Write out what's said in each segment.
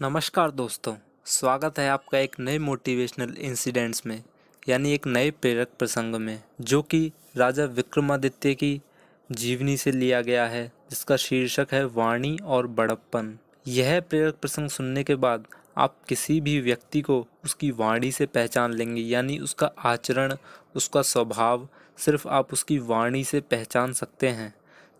नमस्कार दोस्तों, स्वागत है आपका एक नए मोटिवेशनल इंसिडेंट्स में, यानी एक नए प्रेरक प्रसंग में, जो कि राजा विक्रमादित्य की जीवनी से लिया गया है, जिसका शीर्षक है वाणी और बड़प्पन। यह प्रेरक प्रसंग सुनने के बाद आप किसी भी व्यक्ति को उसकी वाणी से पहचान लेंगे, यानी उसका आचरण, उसका स्वभाव सिर्फ आप उसकी वाणी से पहचान सकते हैं।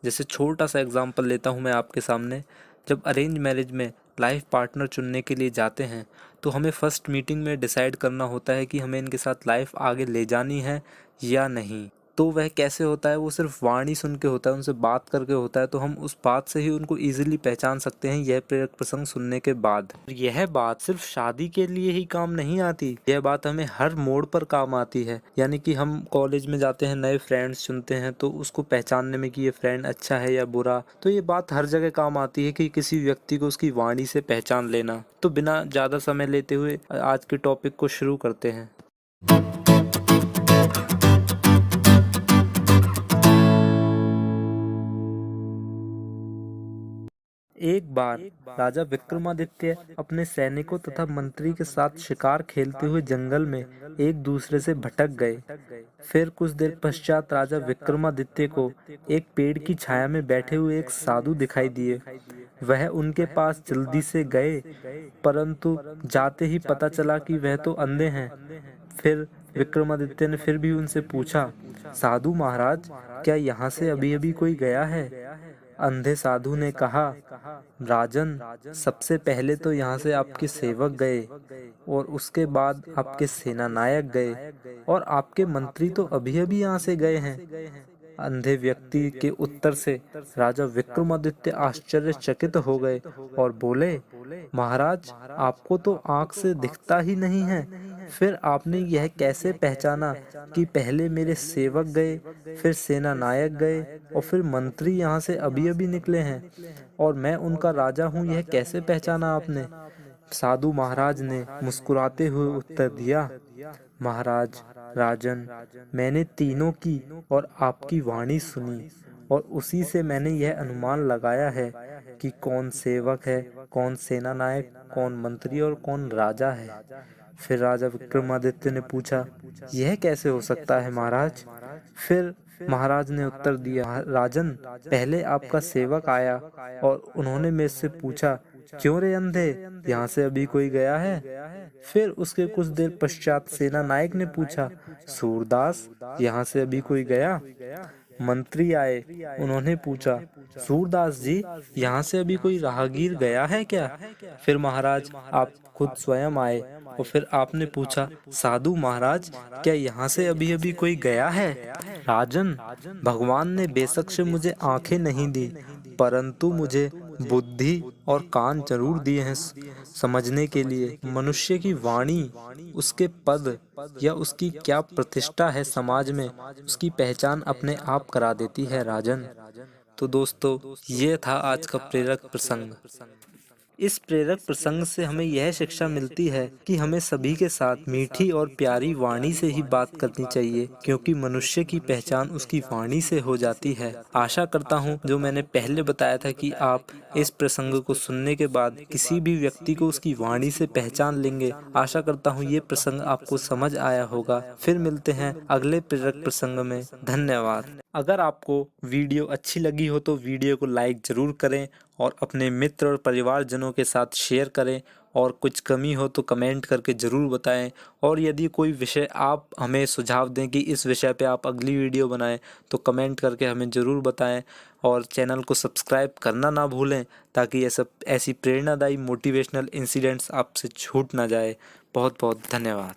जैसे छोटा सा एग्जांपल लेता हूँ मैं आपके सामने। जब अरेंज मैरिज में लाइफ पार्टनर चुनने के लिए जाते हैं तो हमें फर्स्ट मीटिंग में डिसाइड करना होता है कि हमें इनके साथ लाइफ आगे ले जानी है या नहीं। तो वह कैसे होता है, वो सिर्फ वाणी सुन के होता है, उनसे बात करके होता है। तो हम उस बात से ही उनको ईजिली पहचान सकते हैं यह प्रेरक प्रसंग सुनने के बाद। यह बात सिर्फ शादी के लिए ही काम नहीं आती, यह बात हमें हर मोड़ पर काम आती है। यानी कि हम कॉलेज में जाते हैं, नए फ्रेंड्स चुनते हैं, तो उसको पहचानने में कि ये फ्रेंड अच्छा है या बुरा। तो ये बात हर जगह काम आती है कि किसी व्यक्ति को उसकी वाणी से पहचान लेना। तो बिना ज़्यादा समय लेते हुए आज के टॉपिक को शुरू करते हैं। एक बार राजा विक्रमादित्य अपने सैनिकों तथा मंत्री के साथ शिकार खेलते हुए जंगल में एक दूसरे से भटक गए। फिर कुछ देर पश्चात राजा विक्रमादित्य को एक पेड़ की छाया में बैठे हुए एक साधु दिखाई दिए। वह उनके पास जल्दी से गए, परंतु जाते ही पता चला कि वह तो अंधे हैं। फिर विक्रमादित्य ने फिर भी उनसे पूछा, साधु महाराज, क्या यहाँ से अभी अभी कोई गया है? अंधे साधु ने कहा, राजन, सबसे पहले तो यहाँ से आपके सेवक गए और उसके बाद आपके सेनानायक गए और आपके मंत्री तो अभी अभी यहाँ से गए हैं। अंधे व्यक्ति के उत्तर से राजा विक्रमादित्य आश्चर्यचकित हो गए और बोले, महाराज, आपको तो आंख से दिखता ही नहीं है, फिर आपने यह कैसे पहचाना कि पहले मेरे सेवक गए, फिर सेना नायक गए और फिर मंत्री यहाँ से अभी अभी निकले हैं और मैं उनका राजा हूँ, यह कैसे पहचाना आपने? साधु महाराज ने मुस्कुराते हुए उत्तर दिया, महाराज, राजन, मैंने तीनों की और आपकी वाणी सुनी और उसी से मैंने यह अनुमान लगाया है कि कौन सेवक है, कौन सेना नायक, कौन मंत्री और कौन राजा है। फिर राजा विक्रमादित्य ने पूछा, यह कैसे हो सकता है महाराज? फिर महाराज ने उत्तर दिया, राजन, पहले आपका सेवक आया और उन्होंने मेरे से पूछा, क्यों रे अंधे, यहाँ से अभी कोई गया है? फिर उसके कुछ देर पश्चात सेना नायक ने पूछा, सूरदास, यहाँ से अभी कोई गया? मंत्री आए, उन्होंने पूछा, सूरदास जी, यहाँ से अभी कोई राहगीर गया है क्या? फिर महाराज आप खुद स्वयं आए और फिर आपने पूछा, साधु महाराज, क्या यहाँ से अभी अभी कोई गया है? राजन, भगवान ने बेशक से मुझे आंखें नहीं दी, परंतु मुझे बुद्धि और कान जरूर दिए हैं समझने के लिए। मनुष्य की वाणी, उसके पद या उसकी क्या प्रतिष्ठा है समाज में, उसकी पहचान अपने आप करा देती है राजन। तो दोस्तों, ये था आज का प्रेरक प्रसंग। इस प्रेरक प्रसंग से हमें यह शिक्षा मिलती है कि हमें सभी के साथ मीठी और प्यारी वाणी से ही बात करनी चाहिए, क्योंकि मनुष्य की पहचान उसकी वाणी से हो जाती है। आशा करता हूँ जो मैंने पहले बताया था कि आप इस प्रसंग को सुनने के बाद किसी भी व्यक्ति को उसकी वाणी से पहचान लेंगे। आशा करता हूँ ये प्रसंग आपको समझ आया होगा। फिर मिलते हैं अगले प्रेरक प्रसंग में। धन्यवाद। अगर आपको वीडियो अच्छी लगी हो तो वीडियो को लाइक ज़रूर करें और अपने मित्र और परिवारजनों के साथ शेयर करें, और कुछ कमी हो तो कमेंट करके ज़रूर बताएं। और यदि कोई विषय आप हमें सुझाव दें कि इस विषय पे आप अगली वीडियो बनाएं, तो कमेंट करके हमें ज़रूर बताएं। और चैनल को सब्सक्राइब करना ना भूलें, ताकि ये सब ऐसी प्रेरणादायी मोटिवेशनल इंसिडेंट्स आपसे छूट ना जाए। बहुत बहुत धन्यवाद।